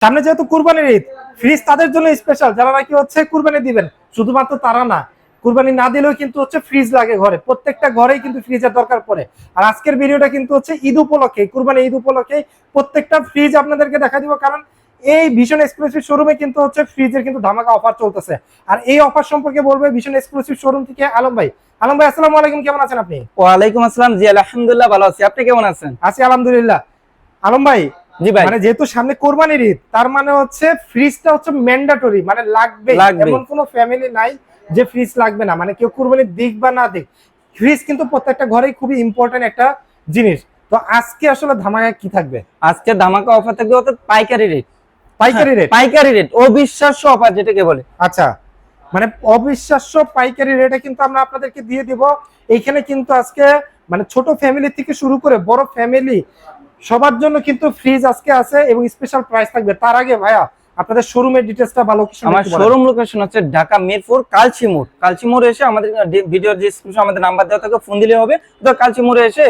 সামনে যেহেতু কুরবানির ঈদ, ফ্রিজ তাদের জন্য স্পেশাল যারা নাকি হচ্ছে কুরবানি দিবেন। শুধুমাত্র তারা না, কুরবানি না দিলেও কিন্তু হচ্ছে ফ্রিজ লাগে ঘরে, প্রত্যেকটা ঘরেই কিন্তু ফ্রিজের দরকার পড়ে। আর আজকের ভিডিওটা কিন্তু হচ্ছে ঈদ উপলক্ষে, কুরবানি ঈদ উপলক্ষে প্রত্যেকটা ফ্রিজ আপনাদেরকে দেখা দিব। কারণ এই ভিশন এক্সক্লুসিভ শোরুমে কিন্তু হচ্ছে ফ্রিজের কিন্তু ধামাকা অফার চলতেছে। আর এই অফার সম্পর্কে বলবে ভিশন এক্সক্লুসিভ শোরুম থেকে আলম ভাই। আলম ভাই, আসসালামু আলাইকুম, কেমন আছেন আপনি? ওয়ালাইকুম আসসালাম। জি আলহামদুলিল্লাহ ভালো আছি, আপনি কেমন আছেন? আছি আলহামদুলিল্লাহ। আলম ভাই, জি ভাই, মানে যেহেতু সামনে কোরবানির ঈদ, তার মানে হচ্ছে ফ্রিজটা হচ্ছে ম্যান্ডেটরি, মানে লাগবে। এমন কোনো ফ্যামিলি নাই যে ফ্রিজ লাগবে না, মানে কেউ কুরবানির দিক বা না দিক, ফ্রিজ কিন্তু প্রত্যেকটা ঘরেই খুবই ইম্পর্টেন্ট একটা জিনিস। তো আজকে আসলে ধামাকা কি থাকবে? আজকে ধামাকা অফার থাকবে, অর্থাৎ পাইকারি রেট। পাইকারি রেট? পাইকারি রেট, অবিশ্বাস্য অফার যেটাকে বলে। আচ্ছা, মানে অবিশ্বাস্য পাইকারি রেটে কিন্তু আমরা আপনাদেরকে দিয়ে দিব। এইখানে কিন্তু আজকে মানে ছোট ফ্যামিলি থেকে শুরু করে বড় ফ্যামিলি সবার জন্য কিন্তু ফ্রিজ আজকে আছে এবং স্পেশাল প্রাইস থাকবে। তার আগে ভাইয়া আপনাদের শোরুমের ডিটেইলসটা ভালো কিছু আমার শোরুম লোকেশন হচ্ছে ঢাকা মিরপুর কালচিমোড় এসে আমাদের ভিডিওর ডেসক্রিপশনে আমাদের নাম্বার দেওয়া থাকে, ফোন দিলে হবে। তো কালচিমোড়ে এসে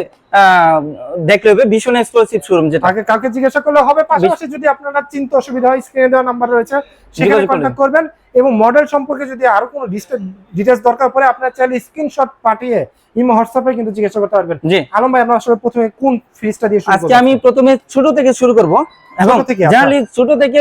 দেখলে হবে ভিশন এক্সক্লুসিভ শোরুম, যেটা আগে কালকে জিজ্ঞাসা করলে হবে। পাশাপাশি যদি আপনারা চিন্তা অসুবিধা হয়, স্ক্রিনে দেওয়া নাম্বার রয়েছে, সেখানে কন্টাক্ট করবেন। এবং মডেল সম্পর্কে যদি আরো কোনো ডিটেইলস দরকার পড়ে, আপনারা চাইলে স্ক্রিনশট পাঠিয়ে ইমো হোয়াটসঅ্যাপে কিন্তু জিজ্ঞাসা করতে পারবেন। আলম ভাই, আমরা আসলে প্রথমে কোন ফ্রিজটা দিয়ে শুরু করব? আজকে আমি প্রথমে ছোট থেকে শুরু করব, এবং জানলি ছোট থেকে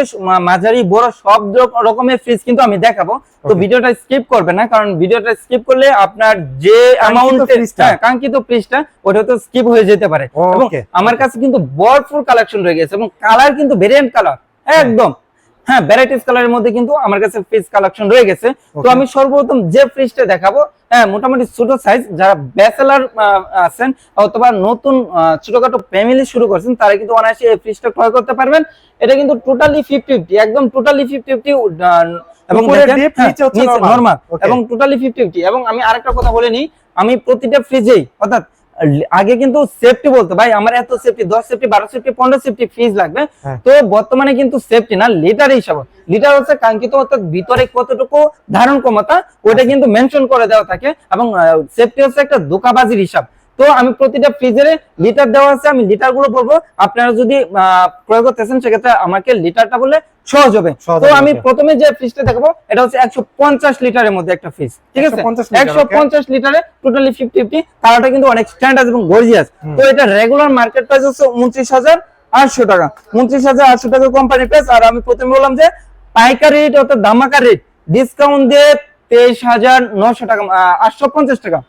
মাঝারি বড় সব রকমের ফ্রিজ কিন্তু আমি দেখাবো। তো ভিডিওটা স্কিপ করবেন না, কারণ ভিডিওটা স্কিপ করলে আপনার যে অ্যামাউন্টের কাঙ্ক্ষিত ফ্রিজটা ওটা তো স্কিপ হয়ে যেতে পারে। এবং আমার কাছে কিন্তু ভরপুর কালেকশন রয়ে গেছে, এবং কালার কিন্তু ভেরিয়েন্ট কালার একদম, হ্যাঁ ভ্যারাইটিস কালারের মধ্যে কিন্তু আমার কাছে ফ্রিজ কালেকশন রয়ে গেছে। তো আমি সর্বপ্রথম যে ফ্রিজটা দেখাবো, হ্যাঁ মোটামুটি ছোট সাইজ, যারা ব্যাচেলার আছেন অথবা নতুন ছোটখাটো ফ্যামিলি শুরু করছেন, তারা কিন্তু অনায়াসে এই ফ্রিজটা ক্রয় করতে পারবেন। এটা কিন্তু টোটালি 50-50, একদম টোটালি 50-50, এবং নরমাল, এবং টোটালি 50-50। এবং আমি আরেকটা কথা বলে নিই, আমি প্রতিটা ফ্রিজেই, অর্থাৎ আগে কিন্তু সেফটি বলতো ভাই আমার এত safety, 10 safety, 12 safety, 15 safety fridge লাগবে। তো বর্তমানে কিন্তু সেফটি না, লিটার হিসাব, লিটার হচ্ছে কাঙ্ক্ষিত, অর্থাৎ ভিতরে কতটুকু ধারণ ক্ষমতা ওটা কিন্তু মেনশন করে দেওয়া থাকে, এবং সেফটি হচ্ছে একটা ধোঁকাবাজির হিসাব। তো আমি প্রতিটা ফ্রিজের লিটার দেওয়া আছে, আমি লিটার গুলো বলবো। আপনারা যদি প্রয়োগ করতেছেন, সেক্ষেত্রে আমাকে লিটারটা বললে সহজ হবে। তো আমি প্রথমে যে ফ্রিজটা দেখাবো, এটা হচ্ছে 150 লিটারের মধ্যে একটা ফ্রিজ, ঠিক আছে? 150 লিটারে টোটালি 50-50, কালারটা কিন্তু অনেক স্ট্যান্ডার্ড এবং গর্জিয়াস। তো এটা রেগুলার মার্কেট প্রাইস হচ্ছে 29,800 টাকা, 29,800 টাকা কোম্পানি প্রাইস। আর আমি প্রথমে বললাম যে পাইকারি রেট অর্থাৎ ধামাকা রেট, ডিসকাউন্ট দিয়ে 23,900 টাকা, 850 টাকা,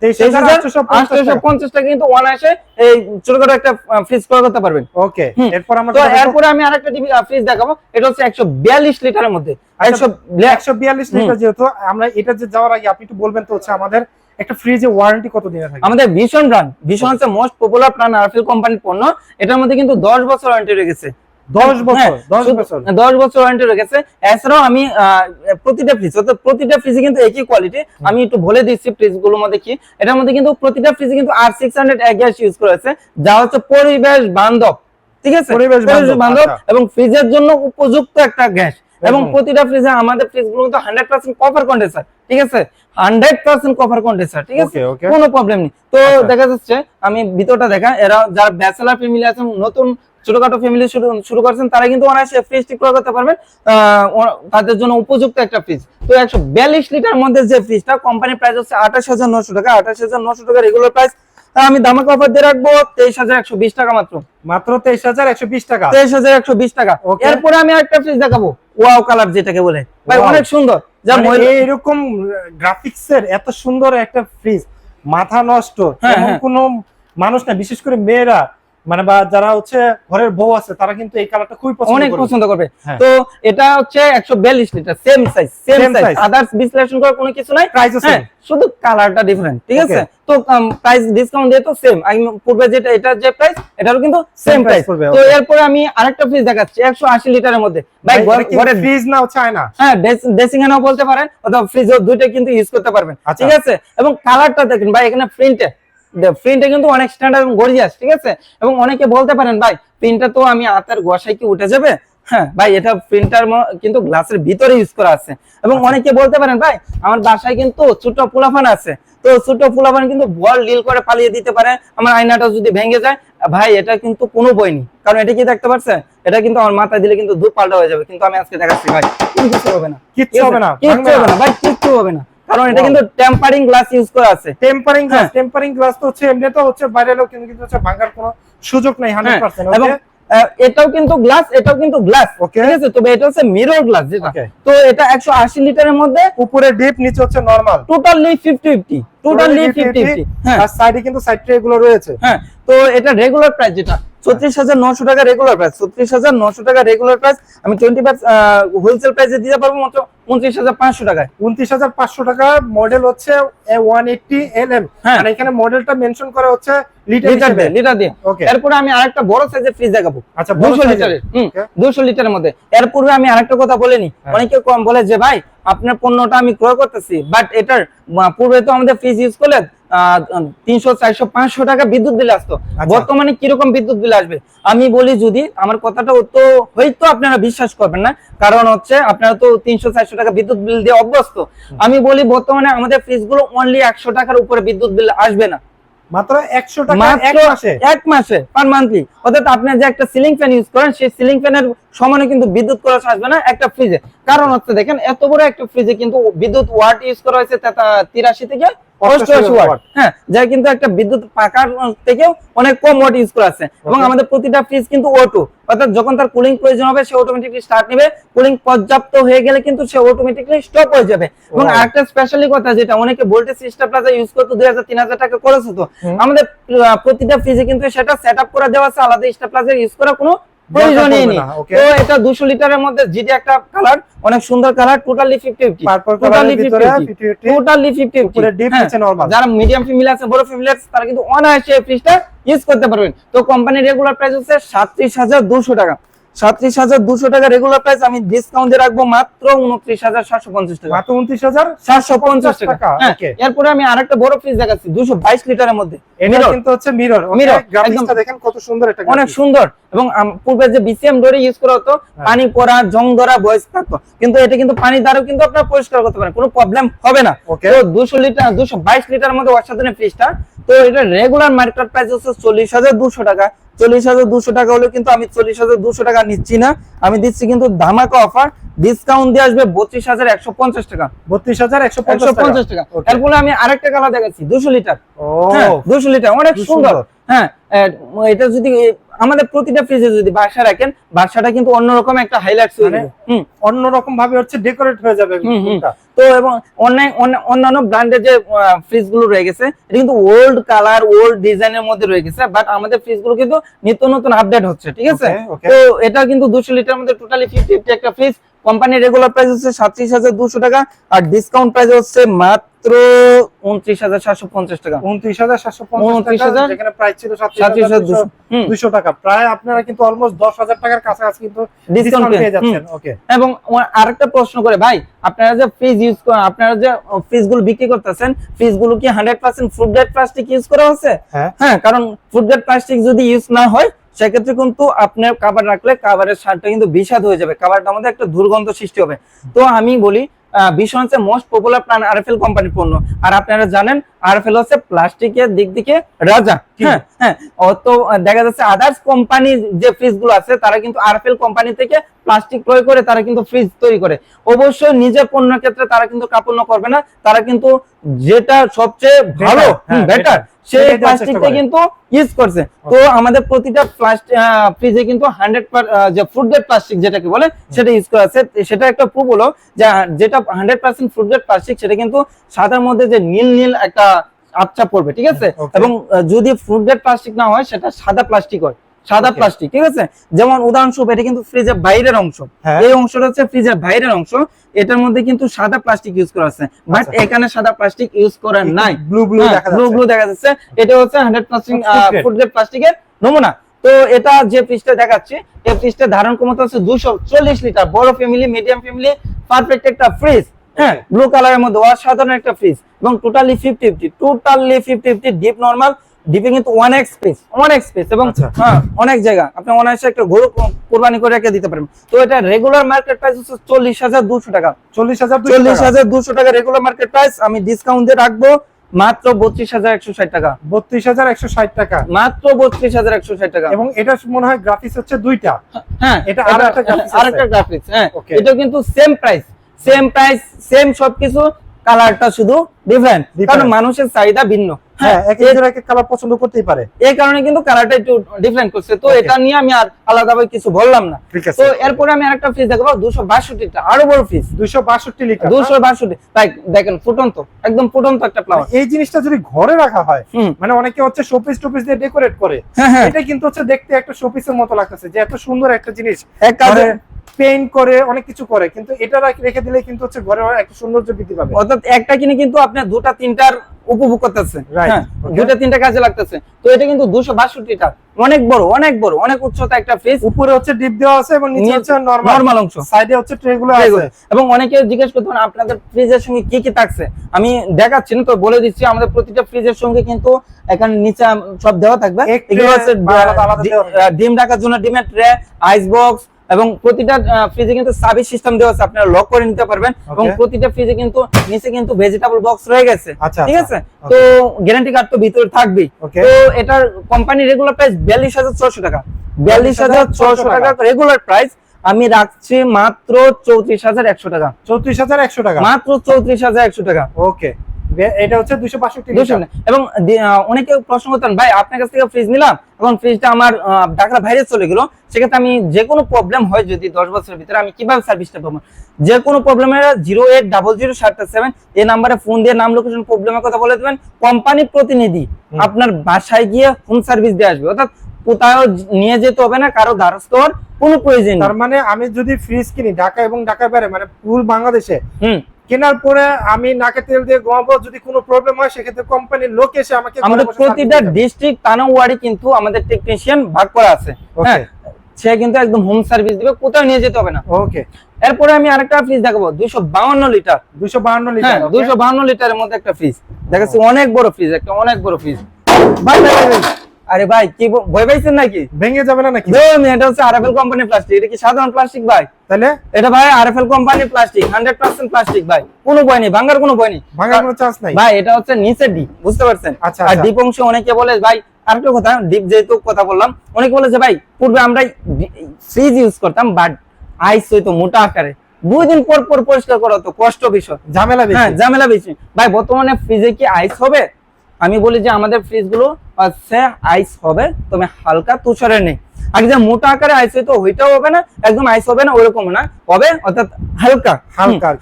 23,850 টাকা কিন্তু অনায়াসে এই ছোটখাটো একটা ফ্রিজ ক্রয় করতে পারবেন। ওকে, এরপরে আমি আরেকটা ফ্রিজ দেখাবো, এটা হচ্ছে 142 লিটারের মধ্যে। 142 লিটার, যেহেতু আমরা এটা যে যাওয়ার আগে আপনি একটু বলবেন তো হচ্ছে আমাদের একটা ফ্রিজে ওয়ারেন্টি কত দিনে থাকে? আমাদের ভিশন ব্র্যান্ড, ভিশন হচ্ছে মোস্ট পপুলার ব্র্যান্ড, আরএফএল কোম্পানির পণ্য। এটার মধ্যে কিন্তু 10 বছর ওয়ারেন্টি রয়ে গেছে। 10 বছর ওয়ারেন্টি রয়ে গেছে। এছাড়াও আমি প্রতিটা ফ্রিজে কিন্তু একই কোয়ালিটি। আমি একটু বলে দিচ্ছি ফ্রিজ গুলোর মধ্যে কি। এটার মধ্যে কিন্তু প্রতিটা ফ্রিজে কিন্তু R600 গ্যাস ইউজ করা হয়েছে, যা হচ্ছে পরিবেশ বান্ধব, ঠিক আছে? পরিবেশ বান্ধব এবং ফ্রিজের জন্য উপযুক্ত একটা গ্যাস। এবং প্রতিটা ফ্রিজে, আমাদের ফ্রিজগুলো কিন্তু 100% কপার কন্ডেন্সার, ঠিক আছে? 100% কপার কন্ডেন্সার, ঠিক আছে? কোনো প্রবলেম নেই। তো দেখা যাচ্ছে, আমি ভিতরটা দেখা, এরা যারা ব্যাচেলার ফ্যামিলি আছেন, নতুন ছোটখাটো ফ্যামিলি শুরু করছেন, তারা কিন্তু অনায়াসে ফ্রিজটি ক্রয় করতে পারবেন, তাদের জন্য উপযুক্ত একটা ফ্রিজ। তো 142 লিটার মধ্যে যে ফ্রিজটা, কোম্পানি প্রাইস হচ্ছে 28,900 টাকা, 28,900 টাকা রেগুলার প্রাইস। আমি ধামাকা অফার দিয়ে রাখবো 23,120 টাকা, মাত্র 23,120 টাকা, 23,120 টাকা। এরপরে আমি আরেকটা ফ্রিজ দেখাবো, ওয়াও কালার যেটাকে বলে, ভাই অনেক সুন্দর, যা এরকম গ্রাফিক্সের এত সুন্দর একটা ফ্রিজ, মাথা নষ্ট এমন কোনো মানুষ না, বিশেষ করে মেয়েরা, মানে বা যারা হচ্ছে ঘরের বউ আছে, তারা কিন্তু এই কালারটা খুবই পছন্দ করবে। তো এটা হচ্ছে 142 লিটার, সেম সাইজ, আদার্স বিশ্লেষণ করার কোনো কিছু নাই, প্রাইস আছে, শুধু কালারটা ডিফারেন্ট, ঠিক আছে? তো প্রাইস ডিসকাউন্ট দিয়ে তো সেম, আমি পূর্বে যেটা এটা যে প্রাইস, এটারও কিন্তু সেম প্রাইস। তো এরপরে আমি আরেকটা ফ্রিজ দেখাচ্ছি 180 লিটারের মধ্যে। ভাই ঘরে ফ্রিজ নাও চায় না, হ্যাঁ ড্রেসিং এও বলতে পারেন, অথবা ফ্রিজও, দুইটা কিন্তু ইউজ করতে পারবেন, ঠিক আছে? এবং কালারটা দেখেন ভাই, এখানে প্রিন্টটা কিন্তু অনেক স্ট্যান্ডার্ড এবং গর্জিয়াস, ঠিক আছে? এবং অনেকে বলতে পারেন ভাই প্রিন্টটা তো আমি হাতের ঘষায় কি উঠে যাবে? হ্যাঁ ভাই, এটা প্রিন্টার কিন্তু গ্লাসের ভিতরে ইউজ করা আছে। এবং অনেকে বলতে পারেন ভাই আমার বাসায় কিন্তু ছোট পোলাপান আছে, তো ছোট পোলাপান কিন্তু বল ডিল করে পালিয়ে দিতে পারে, আমার আয়নাটা যদি ভেঙে যায় ভাই এটা কিন্তু কোনো বই নেই, কারণ এটা কি দেখতে পাচ্ছেন, এটা কিন্তু আমার মাথায় দিলে কিন্তু দুধ পাল্টা হয়ে যাবে, কিন্তু আমি আজকে দেখাচ্ছি ভাই কিছু হবে না, কিচ্ছু হবে না, কিচ্ছু হবে না ভাই, কিচ্ছু হবে না, কারণ এটা কিন্তু টেম্পারিং গ্লাস ইউজ করা আছে। টেম্পারিং গ্লাস তো হচ্ছে এমনি তো হচ্ছে বাইরেও কিন্তু হচ্ছে ভাঙার কোনো সুযোগ নাই 100%। এবং এটাও কিন্তু গ্লাস, এটাও কিন্তু গ্লাস, ঠিক আছে, তবে এটা হচ্ছে মিরর গ্লাস যেটা। তো এটা 180 লিটারের মধ্যে উপরে ডিপ, নিচে হচ্ছে নরমাল, টোটালি 50-50, টোটালি 50-50। আর সাইডে কিন্তু সাইড ট্রে গুলো রয়েছে। হ্যাঁ, তো এটা রেগুলার প্রাইস যেটা 36,900 টাকা রেগুলার প্রাইস, 36,900 টাকা রেগুলার প্রাইস, আমি 20% হোলসেল প্রাইসে দিতে পারবো মাত্র 29,500 টাকায়। 29,500 টাকা। মডেল হচ্ছে 180 LM, আর এখানে মডেলটা মেনশন করা হচ্ছে লিটার দিয়ে। এরপরে আমি আরেকটা বড় সাইজের ফ্রিজ দেখাবো। আচ্ছা, 200 লিটারের, 200 লিটারের মধ্যে। এর পূর্বে আমি আরেকটা কথা বলে নি, অনেকে কম বলে যে ভাই আপনার পণ্যটা আমি ক্রয় করতেছি, বাট এটার পূর্বে তো আমাদের ফ্রিজ ইউজ করলে 300, 400, 500 টাকা বিদ্যুৎ বিল আসতো, বর্তমানে কিরকম বিদ্যুৎ বিল আসবে আমি বলি, যদি আমার কথাটা তো হয়তো আপনারা বিশ্বাস করবেন না, কারণ হচ্ছে আপনারা তো 300, 400 টাকা বিদ্যুৎ বিল দিয়ে অভ্যস্ত। আমি বলি বর্তমানে আমাদের ফ্রিজ গুলো অনলি 100 টাকার উপরে বিদ্যুৎ বিল আসবে না, মাত্র 100 টাকা এক মাসে পার মান্থলি। অর্থাৎ আপনি যে একটা সিলিং ফ্যান ইউজ করেন, সেই সিলিং ফ্যানের সমানে কিন্তু বিদ্যুৎ খরচ আসবে না একটা ফ্রিজে। কারণ হচ্ছে দেখেন এত বড় একটা ফ্রিজে কিন্তু বিদ্যুৎ ওয়াট ইউজ করা হয়েছে 83 থেকে 88 ওয়াট। হ্যাঁ, যা কিন্তু একটা বিদ্যুৎ পাকার থেকেও অনেক কম ওয়াট ইউজ করা আছে। এবং আমাদের প্রতিটা ফ্রিজ কিন্তু অটো, অর্থাৎ যখন তার কুলিং প্রয়োজন হবে সে অটোমেটিকলি স্টার্ট নেবে, কুলিং পর্যাপ্ত হয়ে গেলে কিন্তু সে অটোমেটিকলি স্টপ হয়ে যাবে। এবং আরেকটা স্পেশালি কথা যেটা, অনেকে ভোল্টেজ স্টেবিলাইজার ইউজ করতে 2000-3000 টাকা খরচ হতো, আমাদের প্রতিটা ফ্রিজে কিন্তু সেটা সেটআপ করে দেওয়া আছে, আলাদা স্টেবিলাইজার ইউজ করা কোনো প্রয়োজনই নেই। তো এটা 200 লিটারের মধ্যে জিডি একটা কালার, অনেক সুন্দর কালার, টোটালি 50-50, টোটালি 50-50, পুরো ডিপ নিচে নরমাল। যারা মিডিয়াম ফ্যামিলি আছে, বড় ফ্যামিলি আছে, তারা কিন্তু অনায়াসে এই ফ্রিজটা ইউজ করতে পারবেন। তো কোম্পানির রেগুলার প্রাইস হচ্ছে 37,200 টাকা, 37,200 টাকা রেগুলার প্রাইস। আমি ডিসকাউন্ট দিয়ে রাখবো মাত্র 29,750 টাকা, মাত্র 29,750 টাকা। এরপরে আমি আরেকটা বড় ফ্রিজ দেখাচ্ছি 222 লিটারের মধ্যে, এটা কিন্তু হচ্ছে মিরর, গ্রাফিক্সটা দেখেন কত সুন্দর, এটা অনেক সুন্দর। এবং পূর্বে যে বিসিএম ডোরে ইউজ করা হতো, পানি পড়া, জং ধরা, ভয়েস থাকতো, কিন্তু এটা কিন্তু পানি দ্বারাও কিন্তু আপনারা পরিষ্কার করতে পারেন, কোনো প্রবলেম হবে না। তো 200 লিটার 222 লিটারের মধ্যে অসাধারণ ফ্রিজটা। তো এটা রেগুলার মার্কেট প্রাইস হচ্ছে 40,200 টাকা। 40,200 টাকা হলে কিন্তু আমি 40,200 টাকা নিচ্ছি না, আমি দিচ্ছি কিন্তু ধামাকা অফার, ডিসকাউন্ট দিয়ে আসবে 32,150 টাকা, 32,150 টাকা। এরপরে আমি আরেকটা কালার দেখাচ্ছি 200 লিটার। 200 লিটার অনেক সুন্দর। হ্যাঁ, এটা যদি আমাদের প্রতিটা ফ্রিজে যদি বাসা রাখেন, বাসাটা কিন্তু অন্যরকম একটা হাইলাইটস হয়ে যাবে, অন্যরকম ভাবে হচ্ছে ডেকোরেট হয়ে যাবে। তো এবং অন্যান্য ব্র্যান্ডের যে ফ্রিজ গুলো রয়ে গেছে, এটা কিন্তু ওল্ড কালার, ওল্ড ডিজাইনের মধ্যে রয়ে গেছে, বাট আমাদের ফ্রিজ গুলো কিন্তু নিত্য নতুন আপডেট হচ্ছে, ঠিক আছে। তো এটা কিন্তু 200 লিটার মধ্যে টোটালি 50-50 একটা ফ্রিজ। কোম্পানির রেগুলার প্রাইস হচ্ছে 37,200 টাকা, আর ডিসকাউন্ট প্রাইস হচ্ছে মাত্র 29,750 টাকা, 29,750 টাকা, যেখানে প্রাইস ছিল 37,200 টাকা। প্রায় আপনারা কিন্তু অলমোস্ট 10,000 টাকার কাছাকাছি কিন্তু ডিসকাউন্ট পেয়ে যাচ্ছেন। ওকে, এবং আরেকটা প্রশ্ন করে ভাই, আপনারা যে ফ্রিজ ইউজ করেন, আপনারা যে ফ্রিজ গুলো বিক্রি করতেছেন, ফ্রিজ গুলো কি 100% ফুড গ্রেড প্লাস্টিক ইউজ করা হচ্ছে? হ্যাঁ, কারণ ফুড গ্রেড প্লাস্টিক যদি ইউজ না হয়, সেক্ষেত্রে কিন্তু আপনার কাভার রাখলে কাভারের স্বাদটা কিন্তু বিষাদ হয়ে যাবে, কাভারটার মধ্যে একটা দুর্গন্ধ সৃষ্টি হবে। তো আমি বলি ভীষণ হচ্ছে মোস্ট পপুলার প্ল্যান আরএফএল কোম্পানির পণ্য, আর আপনারা জানেন আরএফএল হচ্ছে প্লাস্টিকের দিক থেকে রাজা। হ্যাঁ হ্যাঁ, তো দেখা যাচ্ছে আদার্স কোম্পানি যে ফ্রিজ গুলো আছে, তারা কিন্তু আরএফএল কোম্পানি থেকে প্লাস্টিক ক্রয় করে তারা কিন্তু ফ্রিজ তৈরি করে। অবশ্যই নিজের পণ্যের ক্ষেত্রে তারা কিন্তু কার্পণ্য করবে না, তারা কিন্তু যেটা সবচেয়ে ভালো, বেটার, সেই প্লাস্টিকটা কিন্তু ইউজ করছে। তো আমাদের প্রতিটা ফ্রিজে কিন্তু 100% যে ফুড গ্রেড প্লাস্টিক যেটাকে বলে সেটা ইউজ করা আছে। সেটা একটা প্রুফ হলো যে যেটা 100% ফুড গ্রেড প্লাস্টিক, সেটা কিন্তু সাদার মধ্যে যে নীল নীল একটা আবছা পড়বে, ঠিক আছে। এবং যদি ফুড গ্রেড প্লাস্টিক না হয়, সেটা সাদা প্লাস্টিক হয়, সাদা প্লাস্টিক, ঠিক আছে। যেমন উদাহরণস্বরূপ এটা কিন্তু ফ্রিজের বাইরের অংশ, এই অংশটা হচ্ছে ফ্রিজের বাইরের অংশ, এটার মধ্যে কিন্তু সাদা প্লাস্টিক ইউজ করা আছে, বাট এখানে সাদা প্লাস্টিক ইউজ করা নাই, ব্লু ব্লু দেখা যাচ্ছে। এটা হচ্ছে 100% ফুড গ্রেড প্লাস্টিকের নমুনা। তো এটা যে ফ্রিজটা দেখাচ্ছি, এই ফ্রিজটা ধারণ ক্ষমতা হচ্ছে 240 লিটার, বড় ফ্যামিলি, মিডিয়াম ফ্যামিলি, পারফেক্ট একটা ফ্রিজ। হ্যাঁ, ব্লু কালারের মধ্যে অসাধারণ একটা ফ্রিজ, এবং টোটালি 50-50, ডিপ নরমাল। ডিপে কিন্তু অনেক স্পেস, এবং অনেক জায়গা, আপনি অনায়াসে একটা গরু কুরবানি করে রেখে দিতে পারেন। তো এটা রেগুলার মার্কেট প্রাইস হচ্ছে 40,200 টাকা, 40,200 টাকা রেগুলার মার্কেট প্রাইস। আমি ডিসকাউন্ট দিয়ে রাখবো মাত্র 32,160 টাকা, 32,160 টাকা, মাত্র 32,160 টাকা। এবং এটা মনে হয় গ্রাফিক্স হচ্ছে দুইটা। হ্যাঁ, এটা আরেকটা গ্রাফিক্স, আরেকটা গ্রাফিক্স। হ্যাঁ, Okay. এটা কিন্তু সেম প্রাইস, সেম সবকিছু, কালারটা শুধু ডিফারেন্ট, কারণ মানুষের চাহিদা ভিন্ন। হ্যাঁ, এক একজন এক এক কালার পছন্দ করতেই পারে, এই কারণে কিন্তু কালারটা একটু ডিফারেন্ট করছে। তো Okay. এটা নিয়ে আমি আর আলাদাভাবে কিছু বললাম না। ঠিক আছে। তো এরপরে আমি আরেকটা ফ্রিজ দেখাবো, 262 টা, আরো বড় ফ্রিজ, 262 লিটার। 262। ভাই দেখেন, ফুটন্ত, একদম ফুটন্ত একটা ফ্লাওয়ার। এই জিনিসটা যদি ঘরে রাখা হয়, হুম। মানে অনেকে হচ্ছে শোপিস টোপিস দিয়ে ডেকোরেট করে, হ্যাঁ, হ্যাঁ। এটা কিন্তু হচ্ছে দেখতে একটা শোপিসের মতো লাগতেছে, যে এত সুন্দর একটা জিনিস এক কাজে পেইন্ট করে অনেক কিছু করে, কিন্তু এটা রেখে দিলে কিন্তু হচ্ছে ঘরে একটা সৌন্দর্য বৃদ্ধি পাবে। অর্থাৎ একটা কিনে কিন্তু আপনি দুটা তিনটার উপভোগ করতেছেন, Right. হ্যাঁ, Okay. দুটা তিনটা কাজে লাগতেছে। তো এটা কিন্তু 262 টা, অনেক বড়, অনেক উচ্চতা একটা ফ্রিজ। উপরে হচ্ছে ডিপ দেওয়া আছে এবং নিচে হচ্ছে নরমাল অংশ, সাইডে হচ্ছে ট্রে গুলো আছে। এবং অনেকে জিজ্ঞেস করতে পারেন আপনাদের ফ্রিজের সঙ্গে কি কি থাকছে। আমি দেখাচ্ছি না, তো বলে দিচ্ছি, আমাদের প্রতিটা ফ্রিজের সঙ্গে কিন্তু এখানে নিচে সব দেওয়া থাকবে। এক tray এগুলো হচ্ছে বা আলাদা আলাদা দেওয়া থাকবে। ডিম রাখার জন্য ডিমের ট্রে, আইস বক্স, এবং প্রতিটা ফ্রিজে কিন্তু সার্ভিস সিস্টেম দেওয়া আছে, আপনারা লক করে নিতে পারবেন। এবং প্রতিটা ফ্রিজে কিন্তু নিচে কিন্তু ভেজিটেবল বক্স রয়ে গেছে, আচ্ছা, ঠিক আচ্ছা। আছে। তো গ্যারান্টি কার্ড তো ভিতরে থাকবেই। Okay. তো এটার কোম্পানি রেগুলার প্রাইস 42,600 টাকা, 42,600 টাকা রেগুলার প্রাইস। আমি রাখছি মাত্র 34,100 টাকা, 34,100 টাকা, মাত্র 34,100 টাকা। ওকে। এটা হচ্ছে 262 200 লিটার। না। এবং অনেকে প্রশ্ন করতেন, ভাই আপনার কাছ থেকে ফ্রিজ নিলাম, এখন ফ্রিজটা আমার ঢাকার বাইরে চলে গেল, সেক্ষেত্রে আমি যে কোনো প্রবলেম হয় যদি 10 বছরের ভিতরে, আমি কিভাবে সার্ভিসটা পাবো? যে কোনো প্রবলেমের 080007 এই নাম্বারে ফোন দিয়ে নাম, লোকেশন, প্রবলেমের কথা বলে দেবেন। কোম্পানি প্রতিনিধি আপনার বাসায় গিয়ে হোম সার্ভিস দিয়ে আসবে, অর্থাৎ কোথাও নিয়ে যেতে হবে না, কারো দ্বারস্থ হওয়ার কোনো প্রয়োজন নেই। তার মানে আমি যদি ফ্রিজ কিনি ঢাকা এবং ঢাকার বাইরে, মানে ফুল বাংলাদেশে হুম, কেনার পরে আমি নাকে তেল দিয়ে ঘুমাবো, যদি কোনো প্রবলেম হয় সেক্ষেত্রে কোম্পানির লোক এসে আমাকে আমাদের ঘরে বসে প্রতিটা service দিবে। ডিস্ট্রিক্ট থানা ওয়ার্ডে কিন্তু আমাদের টেকনিশিয়ান ভাগ করা আছে। হ্যাঁ, সে কিন্তু একদম হোম সার্ভিস দিবে, কোথাও নিয়ে যেতে হবে না। ওকে। এরপরে আমি আরেকটা ফ্রিজ দেখাবো, 252 লিটার, 252 হ্যাঁ, লিটার, 252 লিটারের মধ্যে একটা ফ্রিজ দেখাচ্ছি, অনেক বড় ফ্রিজ, একটা অনেক বড় ফ্রিজ। আরে ভাই কি ভয় পাইছেন নাকি? ভেঙে যাবে না নাকি? এটা হচ্ছে আরএফএল কোম্পানির প্লাস্টিক, এটা কি সাধারণ প্লাস্টিক ভাই? তাহলে এটা ভাই আরএফএল কোম্পানির প্লাস্টিক, 100% প্লাস্টিক ভাই, কোনো ভয় নেই, ভাঙার কোনো ভয় নেই, ভাঙার কোনো চান্স নাই ভাই। এটা হচ্ছে নিচে ডিপ, বুঝতে পারছেন? আচ্ছা, আর আচ্ছা। ডিপ অংশে অনেকে বলে, ভাই আরেকটা কথা, ডিপ যেহেতু কথা বললাম, অনেকে বলে যে ভাই পূর্বে আমরা ফ্রিজ ইউজ করতাম, বাট আইস হইতো মোটা আকারে, 2 দিন পর পর পরিষ্কার করা তো কষ্ট বিষয়, ঝামেলা বেশি। হ্যাঁ, ঝামেলা বেশি। ভাই বর্তমানে ফ্রিজে কি আইস হবে? আমি বলি যে আমাদের ফ্রিজ গুলো হচ্ছে আইস হবে, তবে হালকা তুষারের নেই। আর যে মোটা আকারে আইস হইতো ওইটাও হবে না, একদম আইস হবে না ওইরকম না, হবে অর্থাৎ হালকা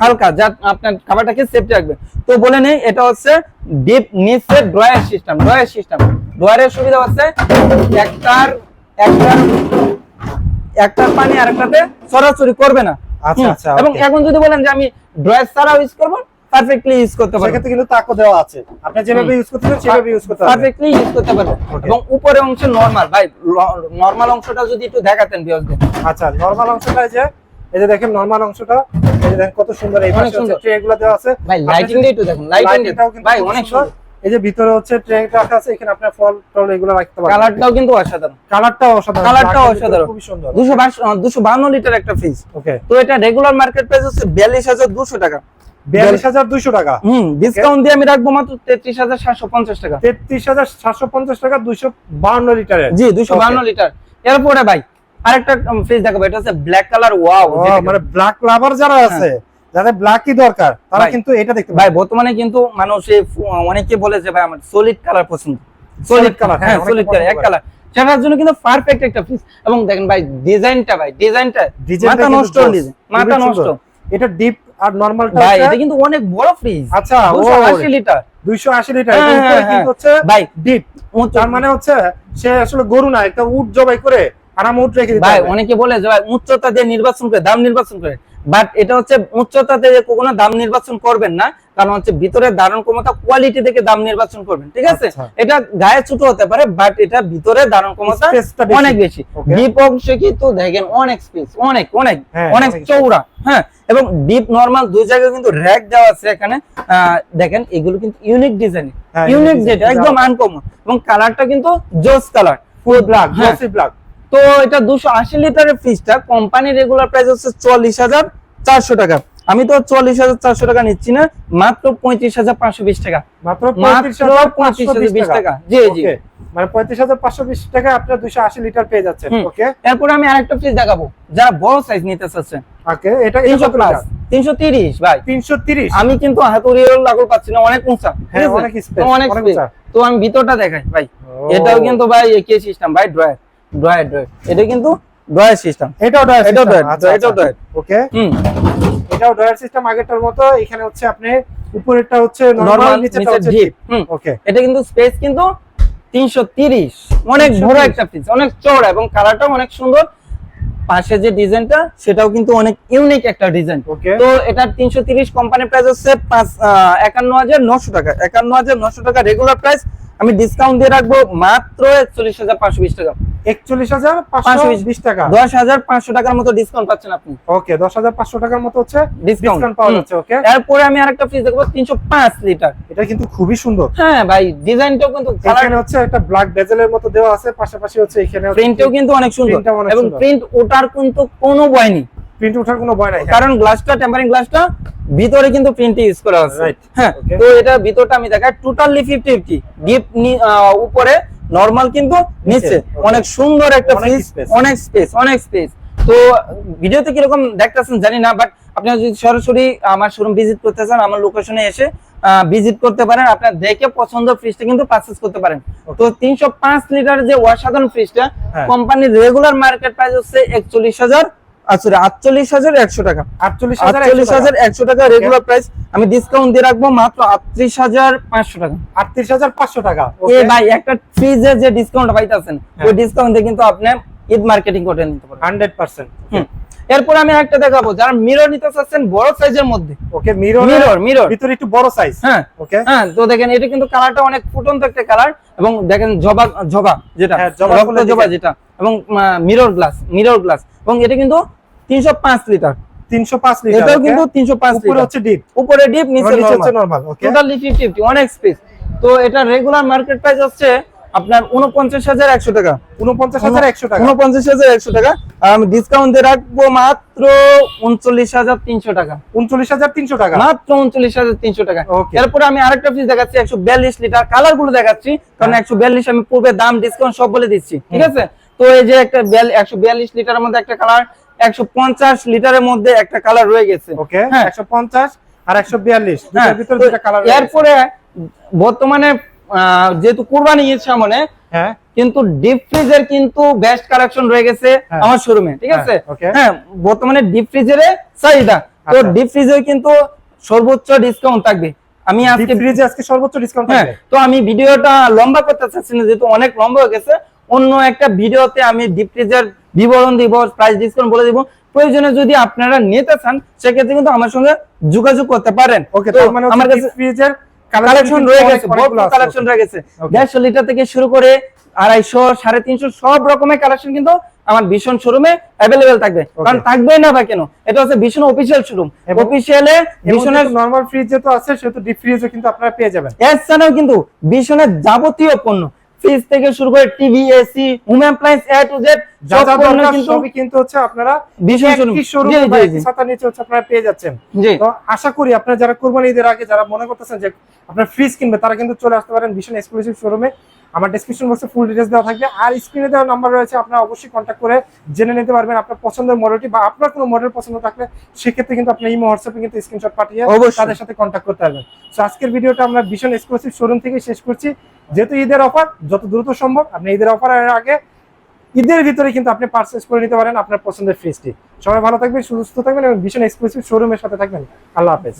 হালকা, যা আপনার খাবারটাকে সেফটি রাখবে। তো বলে নেই, এটা হচ্ছে ডিপ নিচে ড্রয়ার সিস্টেম, ড্রয়ারের সুবিধা হচ্ছে একটার পানি আরেকটাতে সরাসরি করবে না। আচ্ছা, আচ্ছা। এবং এখন যদি বলেন যে আমি ড্রয়ার ছাড়াও ইউজ করব, পারফেক্টলি ইউজ করতে পারবেন। সেক্ষেত্রে কিন্তু তাকও দেওয়া আছে, আপনি যেভাবে ইউজ করতে চান সেভাবে ইউজ করতে পারবেন, পারফেক্টলি ইউজ করতে পারবেন। এবং উপরে অংশে নরমাল, ভাই নরমাল অংশটা যদি একটু দেখাতেন ভিউয়ারদের। আচ্ছা, নরমাল অংশটা এই যে দেখেন, নরমাল অংশটা এই যে দেখেন কত সুন্দর, এই পাশে হচ্ছে ট্রে গুলো দেওয়া আছে। ভাই লাইটিংটা একটু দেখুন, লাইটিংটাও কিন্তু ভাই অনেক সুন্দর। এই যে ভিতরে হচ্ছে ট্রে রাখা আছে, এখানে আপনার ফল টল এগুলো রাখতে পারবেন। কালারটাও কিন্তু অসাধারণ, কালারটাও অসাধারণ, খুবই সুন্দর। 252 লিটার একটা ফ্রিজ। ওকে। তো এটা রেগুলার মার্কেট প্রাইস হচ্ছে 42,200 টাকা, 42,200 টাকা। ডিসকাউন্ট দিয়ে আমি রাখবো মাত্র 33,750 টাকা, 33,750 টাকা 252 লিটারের। জি 252 লিটার। এরপরে ভাই আরেকটা ফ্রিজ দেখাবো, এটা হচ্ছে ব্ল্যাক কালার। ওয়াও, মানে ব্ল্যাক লাভার যারা আছে, যাদের ব্ল্যাকই দরকার, তারা কিন্তু এটা দেখতে ভাই। বর্তমানে কিন্তু মানুষ অনেকে বলে যে ভাই আমার সলিড কালার পছন্দ, সলিড কালার, হ্যাঁ সলিড কালার, এক কালার, সেটার জন্য কিন্তু পারফেক্ট একটা ফ্রিজ। এবং দেখেন ভাই ডিজাইনটা, মাথা নষ্ট, মাথা নষ্ট। এটা ডিপ আর নরমালটা ভাই, এটা কিন্তু অনেক বড় ফ্রিজ। আচ্ছা, 280 লিটার, 280 লিটার। এর উপরে কিন্তু হচ্ছে ভাই ডিপ, তার মানে হচ্ছে সে আসলে গরু না, একটা উট জবাই করে আরাম উট রেখে দিতে ভাই। হবে। অনেকে বলে যে ভাই উচ্চতা দিয়ে নির্বাচন করে, দাম নির্বাচন করে, বাট এটা হচ্ছে উচ্চতা দিয়ে কোনো দাম নির্বাচন করবেন না, কারণ হচ্ছে ভিতরে ধারণ ক্ষমতা, কোয়ালিটি থেকে দাম নির্বাচন করবেন, ঠিক আছে? এটা গায়ে ছোট হতে পারে, বাট এটা ভিতরে ধারণ ক্ষমতা অনেক বেশি। ডিপ অংশে কিন্তু দেখেন অনেক স্পেস, অনেক চওড়া, হ্যাঁ। এবং ডিপ নরমাল দুই জায়গায় কিন্তু র‍্যাক দেওয়া আছে এখানে, দেখেন এগুলো কিন্তু ইউনিক ডিজাইন, ইউনিক, যেটা একদম আনকমন। এবং কালারটা কিন্তু জোস colour, full black, glossy black. তো এটা 280 লিটারের ফ্রিজটা কোম্পানি রেগুলার প্রাইস হচ্ছে 44,400 টাকা। আমি তো 40,400 টাকা নিচ্ছি না, মাত্র 35,520 টাকা, মাত্র 35,520 টাকা। জি জি, মানে 35,520 টাকা আপনারা 280 লিটার পেয়ে যাচ্ছেন। ওকে, এরপর আমি আরেকটা ফ্রিজ দেখাবো যারা বড় সাইজ নিতে চাচ্ছেন। ওকে, এটা 300 প্লাস 330 ভাই, 330। আমি কিন্তু হাতুড়ির লাগল পাচ্ছি না, অনেক উঁচা, হ্যাঁ অনেক স্পেস, অনেক অনেক স্পেস। উঁচা। তো আমি ভিতরটা দেখাই ভাই, এটাও কিন্তু ভাই একই সিস্টেম ভাই, ড্রয়ার, এটা কিন্তু ড্রয়ার সিস্টেম, এটাও ড্রয়ার, এটাও ড্রয়ার, আচ্ছা এটাও ড্রয়ার। ওকে, এটাও ড্রয়ার সিস্টেম আগেরটার মতো। এখানে হচ্ছে আপনি উপরেরটা হচ্ছে নরমাল, নিচেটা হচ্ছে ডিপ। ওকে, এটা কিন্তু স্পেস কিন্তু 330, অনেক বড় একটা ফ্রিজ, অনেক চওড়া এবং কালারটাও অনেক সুন্দর। পাশে যে ডিজাইনটা সেটাও কিন্তু অনেক ইউনিক একটা ডিজাইন। তো এটা 330 কোম্পানি প্রাইস হচ্ছে 51,900 টাকা, 51,900 টাকা রেগুলার প্রাইস। আমি ডিসকাউন্ট দিয়ে রাখবো মাত্র 41,520 টাকা, 41,520 টাকা, 10,500 টাকার মতো ডিসকাউন্ট পাচ্ছেন আপনি। ওকে, 10,500 টাকার মতো হচ্ছে ডিসকাউন্ট পাওয়া যাচ্ছে। ওকে, এরপরে আমি আরেকটা ফ্রিজ দেখবো 305 লিটার। এটা কিন্তু খুবই সুন্দর। হ্যাঁ ভাই, ডিজাইনটাও কিন্তু এখানে হচ্ছে একটা ব্ল্যাক বেজেলের মতো দেওয়া আছে, পাশাপাশি হচ্ছে এখানে প্রিন্টও কিন্তু অনেক সুন্দর এবং প্রিন্ট ওঠার কিন্তু কোনো ভয় নেই, প্রিন্ট ওঠার কোনো ভয় নাই, কারণ গ্লাসটা, টেম্পারিং গ্লাসটা ভিতরে কিন্তু প্রিন্ট ইউজ করা আছে। হ্যাঁ, তো এটা ভিতরটা আমি দেখাই, টোটালি 50-50, ডিপ উপরে, নরমাল কিন্তু নিচে। অনেক সুন্দর একটা ফ্রিজ, অনেক স্পেস। তো ভিডিওতে কিরকম দেখতেছেন জানি না, বাট আপনি যদি সরাসরি আমার শোরুম ভিজিট করতে চান, আমার লোকেশনে এসে ভিজিট করতে পারেন, আপনার দেখে পছন্দ ফ্রিজটা কিন্তু পারচেজ করতে পারেন। তো 305 লিটার যে অসাধারণ ফ্রিজটা, কোম্পানির রেগুলার মার্কেট প্রাইস হচ্ছে 48,100 টাকা, 48,100 টাকা রেগুলার প্রাইস। আমি ডিসকাউন্ট দিয়ে রাখবো মাত্র 38,500 টাকা, 38,500 টাকা। এই ভাই একটা ফ্রিজের যে ডিসকাউন্ট পাইতাছেন, ওই ডিসকাউন্ট দিয়ে কিন্তু আপনি ঈদ মার্কেটিং করে নিতে পারবেন 100%। এরপর আমি একটা দেখাবো যারা মিরর নিতে চাচ্ছেন বড় সাইজের মধ্যে। ওকে, মিরর ভিতরে একটু বড় সাইজ। হ্যাঁ ওকে, হ্যাঁ। তো দেখেন এটা কিন্তু কালারটা অনেক ফুটন্ত একটা কালার, এবং দেখেন জবা যেটা, জবা যেটা, এবং মিরর গ্লাস, এবং এটা কিন্তু 305 লিটার, 305 লিটার। এটাও কিন্তু 305 লিটার। উপরে হচ্ছে ডিপ, উপরে ডিপ, নিচে নরমাল। ওকে, টোটালি 50-50, অনেক স্পেস। তো এটা রেগুলার মার্কেট প্রাইস হচ্ছে আপনার 49,100 টাকা, 49,100 টাকা, 49,100 টাকা। আর আমি ডিসকাউন্ট দিয়ে রাখবো মাত্র 39,300 টাকা, 39,300 টাকা, মাত্র 39,300 টাকা। এরপরে আমি আরেকটা ফ্রিজ দেখাচ্ছি 142 লিটার, কালার গুলো দেখাচ্ছি, কারণ 142 আমি পূর্বে দাম ডিসকাউন্ট সব বলে দিচ্ছি, ঠিক আছে? তো এই যে একটা 142 লিটারের মধ্যে একটা কালার, 150 লিটারের মধ্যে একটা কালার রয়ে গেছে। ওকে, 150 আর 142 দুটোর ভিতর দুটো কালার। এরপরে বর্তমানে যেহেতু কুরবানি ঈদ সামনে, হ্যাঁ, কিন্তু ডিপ ফ্রিজের কিন্তু বেস্ট কালেকশন রয়ে গেছে আমার শোরুমে, ঠিক আছে? হ্যাঁ, বর্তমানে ডিপ ফ্রিজের চাহিদা, তো ডিপ ফ্রিজের কিন্তু সর্বোচ্চ ডিসকাউন্ট থাকবে। আমি আজকে ফ্রিজে আজকে সর্বোচ্চ ডিসকাউন্ট থাকবে। তো আমি ভিডিওটা লম্বা করতে চাচ্ছি না, যেহেতু অনেক লম্বা হয়ে গেছে। অন্য একটা ভিডিওতে আমি ডিপ ফ্রিজের বিবরণ দিব, প্রাইস ডিসকাউন্ট বলে দিব। প্রয়োজনে যদি আপনারা নিতে চান, সেক্ষেত্রে কিন্তু আমার সঙ্গে যোগাযোগ করতে পারেন। ওকে, তার মানে আমার কাছে ফ্রিজের কালেকশন রয়ে গেছে, ভরপুর কালেকশন রয়ে গেছে। 150 লিটার থেকে শুরু করে 250, 350 সব রকমের কালেকশন কিন্তু আমার ভীষণ শোরুমে अवेलेबल থাকবে। কারণ থাকবে না বা কেন, এটা হচ্ছে ভীষণ অফিশিয়াল শোরুম। অফিশিয়ালে ভীষণের নরমাল ফ্রিজ যেটা আছে সেটা ডিপ ফ্রিজও কিন্তু আপনারা পেয়ে যাবেন। এছাড়াও কিন্তু ভীষণের যাবতীয় পণ্য, ফ্রিজ থেকে শুরু করে TV, AC, home appliance A to Z যা যা দরকার সবই কিন্তু হচ্ছে আপনারা ভীষণ শোরুমে বা ছাতার নিচে হচ্ছে আপনারা পেয়ে যাচ্ছেন। তো আশা করি আপনারা যারা কুরবানি ঈদের আগে যারা মনে করতেছেন যে আপনারা ফ্রিজ কিনবে, তারা কিন্তু চলে আসতে পারেন ভীষণ এক্সক্লুসিভ শোরুমে। আমার ডেসক্রিপশন বক্সে ফুল ডিটেইলস দেওয়া থাকবে, আর স্ক্রিনে দেওয়া নাম্বার রয়েছে, আপনারা অবশ্যই কন্ট্যাক্ট করে জেনে নিতে পারবেন আপনার পছন্দের মডেলটি, বা আপনার কোনো মডেল পছন্দ থাকলে সেক্ষেত্রে কিন্তু আপনি ইমো হোয়াটসঅ্যাপে কিন্তু স্ক্রিনশট পাঠিয়ে তাদের সাথে কন্ট্যাক্ট করতে পারবেন। সো আজকের ভিডিওটা আমরা ভীষণ এক্সক্লুসিভ শোরুম থেকে শেষ করছি। যেহেতু ঈদের অফার, যত দ্রুত সম্ভব আপনি ঈদের অফারের আগে, ঈদের ভিতরে কিন্তু আপনি পারচেজ করে নিতে পারেন আপনার পছন্দের ফ্রিজটি। সবাই ভালো থাকবেন, সুস্থ থাকবেন এবং ভীষণ এক্সক্লুসিভ শোরুমের সাথে থাকবেন। আল্লাহ হাফেজ।